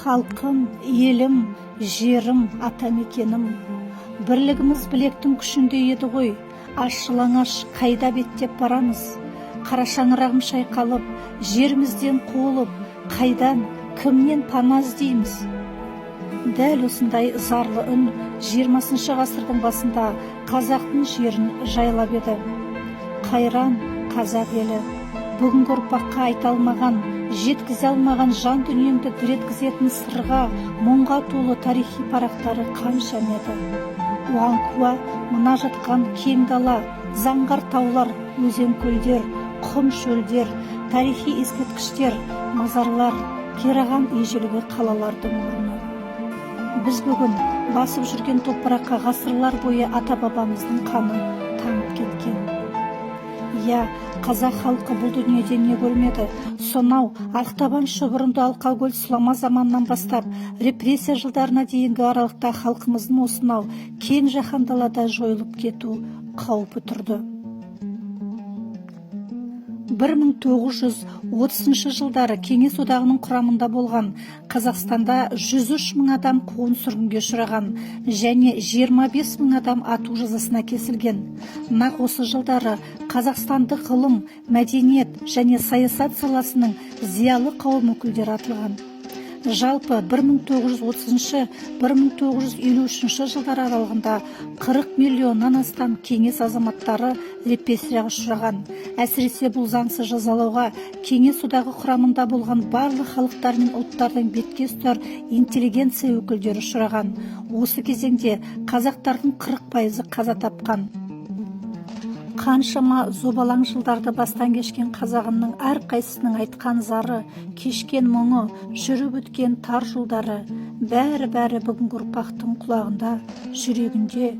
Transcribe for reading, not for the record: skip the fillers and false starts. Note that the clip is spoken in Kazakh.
Халқым, елім, жерім, атамекенім. Бірлігіміз білектің күшінде еді ғой. Аш-жалаңаш қайда беттеп барамыз? Қара шаңырағым шайқалып, жерімізден қуылып, қайдан, кімнен пана іздейміз? Дәл осындай зарлы үн 20 ғасырдың басында қазақтың жерін жайлап еді. Қайран қазақ елі, бүгінгі ұрпаққа айта алмаған, жеткізе алмаған жан дүниеңді діреткізетін сырға, мұңға толы тарихи парақтары қанша еді. Оған куә мына жатқан кең дала, заңғар таулар, өзен-көлдер, құм шөлдер, тарихи ескерткіштер, мазарлар, қираған ежелгі қалалардың орны. Біз бүгін басып жүрген топыраққа ғасырлар бойы ата-бабамыздың қаны тамып кеткен. Иә, қазақ халқы бұл дүниеде не көрмеді? Сонау ақтабан шұбырынды алқакөл сұлама заманнан бастап репрессия жылдарына дейінгі аралықта халқымыздың осынау кең жаһан далада жойылып кету қаупі тұрды. 1930 жылдары Кеңес одағының құрамында болған Қазақстанда 103 мың адам қуғын сүргінге ұшыраған және 25 мың адам ату жазасына кесілген. Нақ осы жылдары қазақстанды ғылым, мәдениет және саясат саласының зиялы қауым өкілдері атылған. Жалпы 1930-1953 жылдар аралығында 40 миллионнан астам кеңес азаматтары репрессияға ұшыраған. Әсіресе бұл заңсыз жазалауға Кеңес одағы құрамында болған барлық халықтар мен ұлттардың бетке ұстар интеллигенция өкілдері ұшыраған. Осы кезеңде қазақтардың 40% қаза тапқан. Қаншама зобалаң жылдарды бастан кешкен қазағымның әрқайсысының айтқан зары, кешкен мұңы, жүріп өткен тар жолдары, бәрі бүгінгі ұрпақтың құлағында, жүрегінде